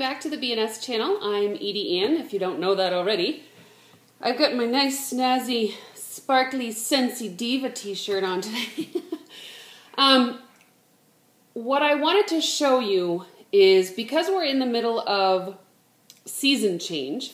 back to the BNS channel. I'm EdieAnne, if you don't know that already. I've got my nice, snazzy, sparkly, Scentsy Diva t-shirt on today. What I wanted to show you is, because we're in the middle of season change,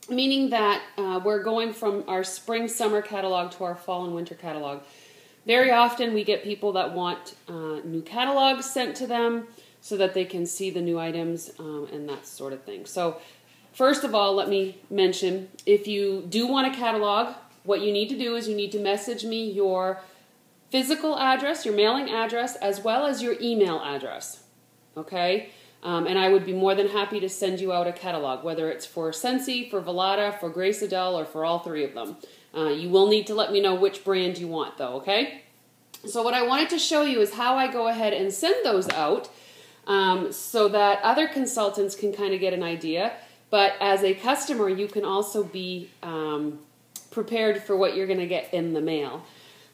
meaning that we're going from our spring-summer catalog to our fall and winter catalog. Very often we get people that want new catalogs sent to them so that they can see the new items and that sort of thing. So first of all, let me mention, if you do want a catalog, what you need to do is you need to message me your physical address, your mailing address, as well as your email address, okay? And I would be more than happy to send you out a catalog, whether it's for Scentsy, for Velata, for Grace Adele, or for all three of them. You will need to let me know which brand you want, though, okay? So what I wanted to show you is how I go ahead and send those out so that other consultants can kind of get an idea. But as a customer, you can also be prepared for what you're going to get in the mail.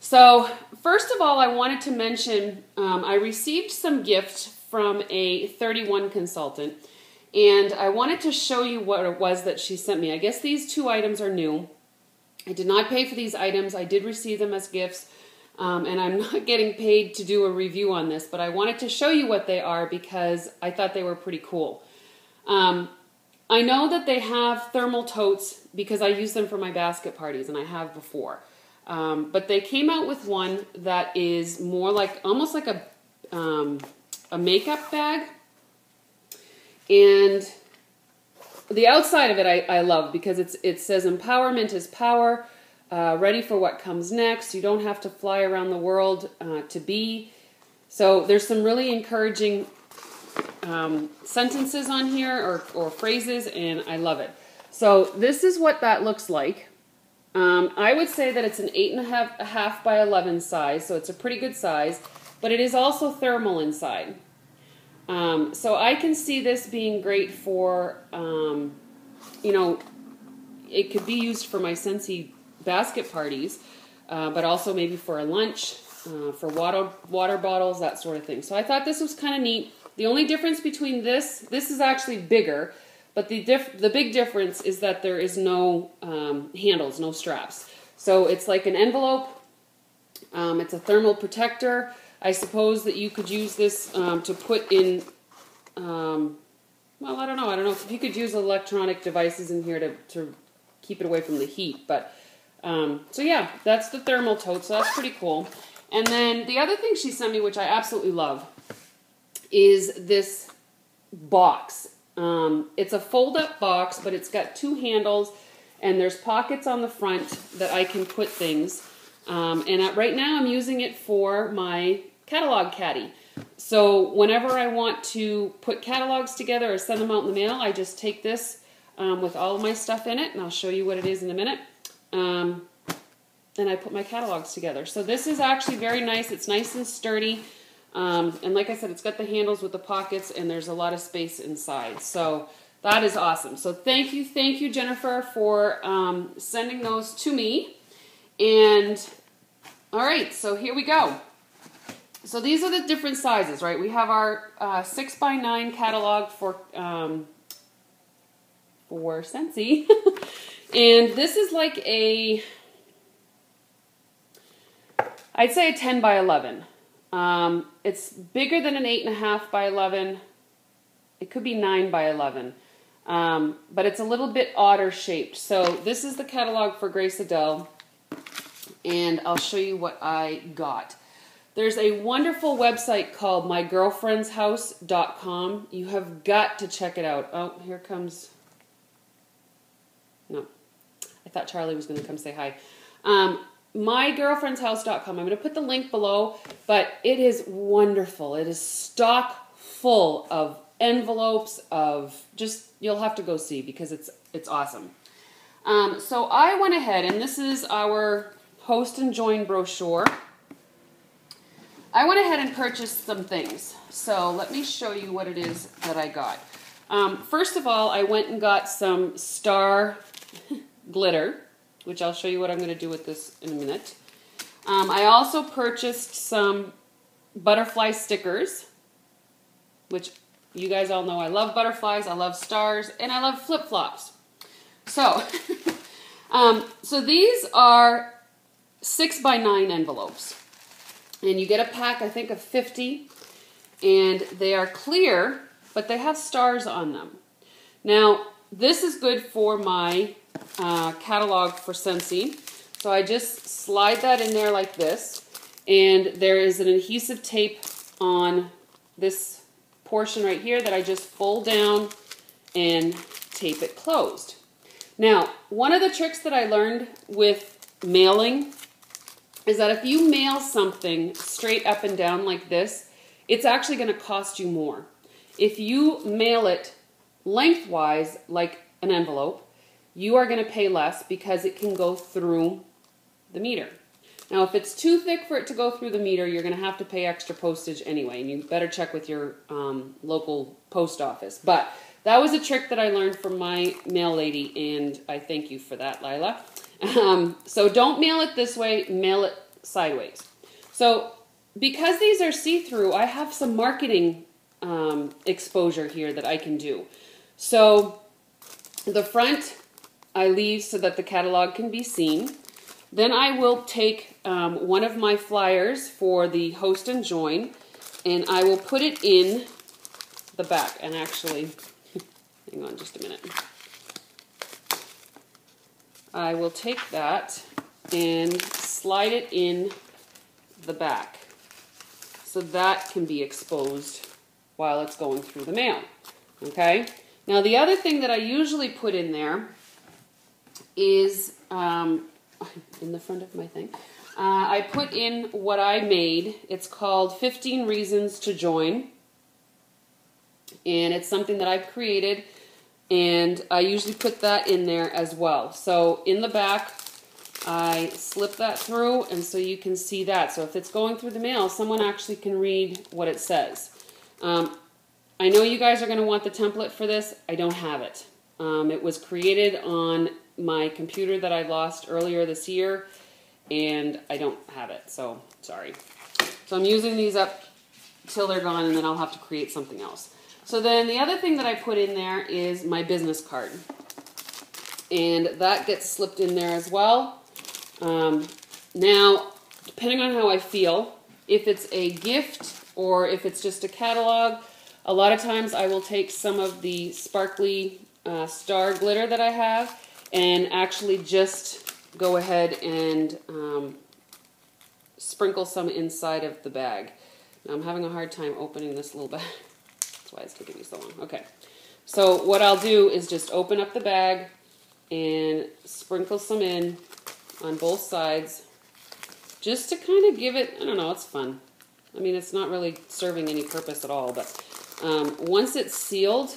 So first of all, I wanted to mention I received some gifts from a 31 consultant, and I wanted to show you what it was that she sent me. I guess these two items are new. I did not pay for these items. I did receive them as gifts, and I'm not getting paid to do a review on this, but I wanted to show you what they are because I thought they were pretty cool. I know that they have thermal totes because I use them for my basket parties, and I have before. But they came out with one that is more like, almost like a makeup bag. And the outside of it I love because it says empowerment is power, ready for what comes next. You don't have to fly around the world to be. So there's some really encouraging sentences on here or phrases, and I love it. So this is what that looks like. I would say that it's an 8.5 by 11 size, so it's a pretty good size, but it is also thermal inside. So I can see this being great for, you know, it could be used for my Scentsy basket parties, but also maybe for a lunch, for water bottles, that sort of thing. So I thought this was kind of neat. The only difference between this is actually bigger, but the big difference is that there is no handles, no straps. So it's like an envelope. It's a thermal protector. I suppose that you could use this to put in, well, I don't know if you could use electronic devices in here to keep it away from the heat. But, so yeah, that's the thermal tote, so that's pretty cool. And then the other thing she sent me, which I absolutely love, is this box. It's a fold-up box, but it's got two handles, and there's pockets on the front that I can put things. And right now I'm using it for my catalog caddy. So whenever I want to put catalogs together or send them out in the mail, I just take this with all of my stuff in it, and I'll show you what it is in a minute. And I put my catalogs together. So this is actually very nice. It's nice and sturdy. And like I said, it's got the handles with the pockets, and there's a lot of space inside. So that is awesome. So thank you, Jennifer, for sending those to me. And all right, so here we go. So these are the different sizes, right? We have our 6 by 9 catalog for Scentsy. And this is like I'd say a 10 by 11. It's bigger than an 8.5 by 11. It could be 9 by 11. But it's a little bit odder shaped. So this is the catalog for Grace Adele. And I'll show you what I got. There's a wonderful website called mygirlfriendshouse.com. You have got to check it out. Oh, here comes... No. I thought Charlie was going to come say hi. Mygirlfriendshouse.com. I'm going to put the link below, but it is wonderful. It is stock full of envelopes of just, you'll have to go see because it's awesome. So I went ahead, and this is our Host and Join brochure. I went ahead and purchased some things. So let me show you what it is that I got. First of all, I went and got some star glitter, which I'll show you what I'm going to do with this in a minute. I also purchased some butterfly stickers, which You guys all know I love butterflies, I love stars, and I love flip-flops. So, so these are 6x9 envelopes. And you get a pack, I think, of 50. And they are clear, but they have stars on them. Now, this is good for my catalog for Scentsy. So I just slide that in there like this. And there is an adhesive tape on this portion right here that I just fold down and tape it closed. Now, one of the tricks that I learned with mailing is that if you mail something straight up and down like this, it's actually going to cost you more. If you mail it lengthwise, like an envelope, you are going to pay less because it can go through the meter. Now, if it's too thick for it to go through the meter, you're going to have to pay extra postage anyway, and you better check with your local post office. But that was a trick that I learned from my mail lady, and I thank you for that, Lila. So don't mail it this way, mail it sideways. So because these are see-through, I have some marketing exposure here that I can do. So the front I leave so that the catalog can be seen. Then I will take one of my flyers for the host and join, and I will put it in the back. And actually, hang on just a minute. I will take that and slide it in the back so that can be exposed while it's going through the mail. Okay? Now the other thing that I usually put in there is in the front of my thing. I put in what I made. It's called 15 Reasons to Join. And it's something that I've created. And I usually put that in there as well. So in the back, I slip that through, and so you can see that. So if it's going through the mail, someone actually can read what it says. I know you guys are going to want the template for this. I don't have it. It was created on my computer that I lost earlier this year, and I don't have it, so sorry. So I'm using these up till they're gone, and then I'll have to create something else. So then the other thing that I put in there is my business card, and that gets slipped in there as well. Now, depending on how I feel, if it's a gift or if it's just a catalog, a lot of times I will take some of the sparkly star glitter that I have and actually just go ahead and sprinkle some inside of the bag. Now, I'm having a hard time opening this little bag. That's why it's taking me so long. Okay, so what I'll do is just open up the bag and sprinkle some in on both sides just to kind of give it, I don't know, it's fun. I mean, it's not really serving any purpose at all, but once it's sealed,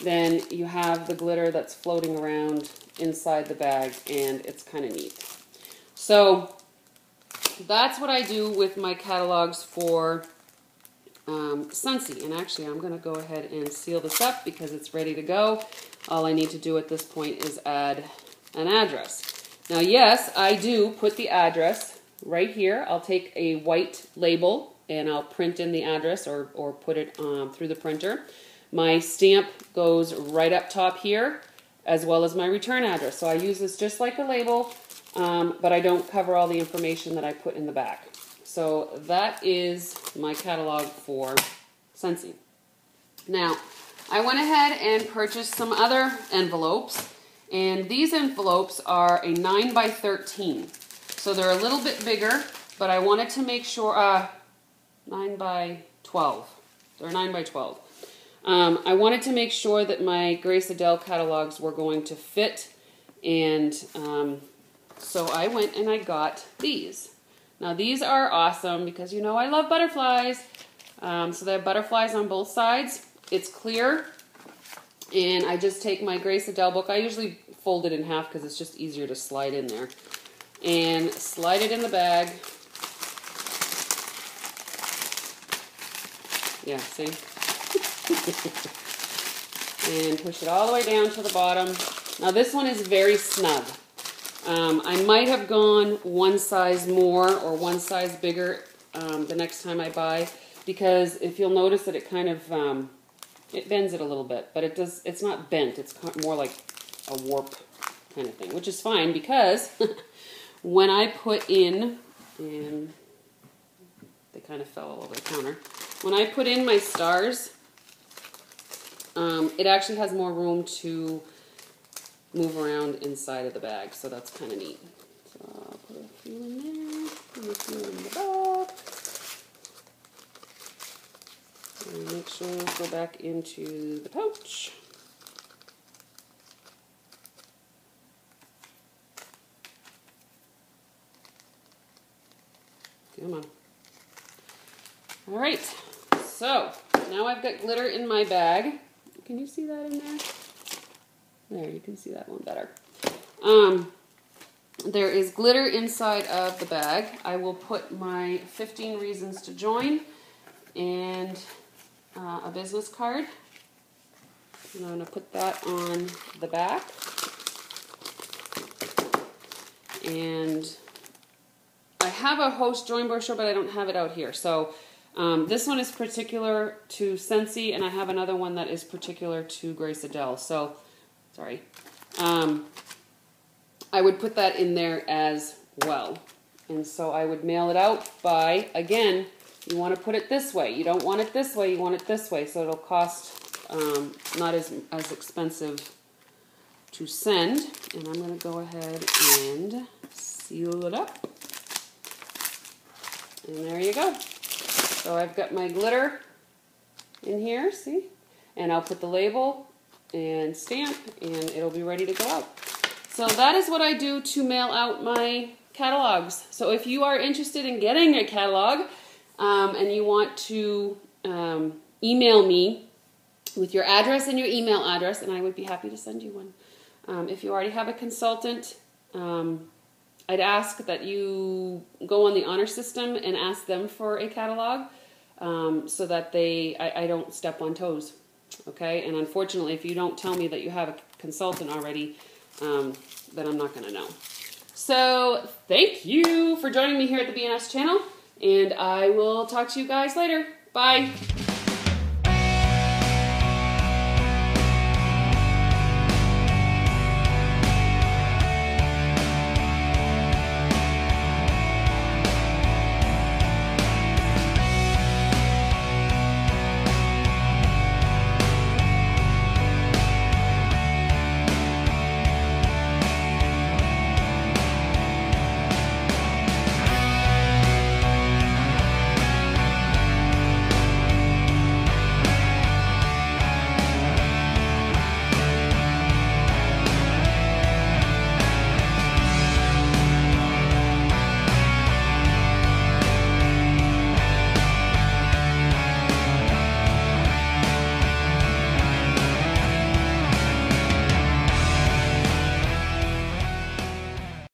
then you have the glitter that's floating around inside the bag, and it's kind of neat. So that's what I do with my catalogs for Scentsy. And actually, I'm going to go ahead and seal this up because it's ready to go. All I need to do at this point is add an address. Now, yes, I do put the address right here. I'll take a white label and I'll print in the address or put it through the printer. My stamp goes right up top here, as well as my return address. So I use this just like a label, but I don't cover all the information that I put in the back. So that is my catalog for Scentsy. Now, I went ahead and purchased some other envelopes, and these envelopes are a 9x13. So they're a little bit bigger, but I wanted to make sure, 9x12. They're 9x12. I wanted to make sure that my Grace Adele catalogs were going to fit, and so I went and I got these. Now these are awesome because you know I love butterflies. So they have butterflies on both sides. It's clear, and I just take my Grace Adele book. I usually fold it in half because it's just easier to slide in there. And slide it in the bag. Yeah, see? And push it all the way down to the bottom. Now this one is very snug. I might have gone one size more or one size bigger the next time I buy, because if you'll notice that it kind of It bends it a little bit, but it's not bent. It's more like a warp kind of thing, which is fine because when I put in, and they kind of fell all over the counter, when I put in my stars, it actually has more room to move around inside of the bag, so that's kind of neat. So I'll put a few in there, and a few in the back. And make sure those go back into the pouch. Come on. All right, so now I've got glitter in my bag. Can you see that in there? There, you can see that one better. There is glitter inside of the bag. I will put my 15 Reasons to Join and a business card. And I'm going to put that on the back. And I have a host join brochure, but I don't have it out here. So this one is particular to Scentsy, and I have another one that is particular to Grace Adele. So, sorry. I would put that in there as well. And so I would mail it out by, again, you want to put it this way. You don't want it this way, you want it this way. So it'll cost not as expensive to send. And I'm going to go ahead and seal it up. And there you go. So I've got my glitter in here, see? And I'll put the label and stamp, and it'll be ready to go out. So that is what I do to mail out my catalogs. So if you are interested in getting a catalog and you want to email me with your address and your email address, and I would be happy to send you one. If you already have a consultant, I'd ask that you go on the honor system and ask them for a catalog so that I don't step on toes. Okay, and unfortunately, if you don't tell me that you have a consultant already, then I'm not going to know. So thank you for joining me here at the BNS channel, and I will talk to you guys later. Bye.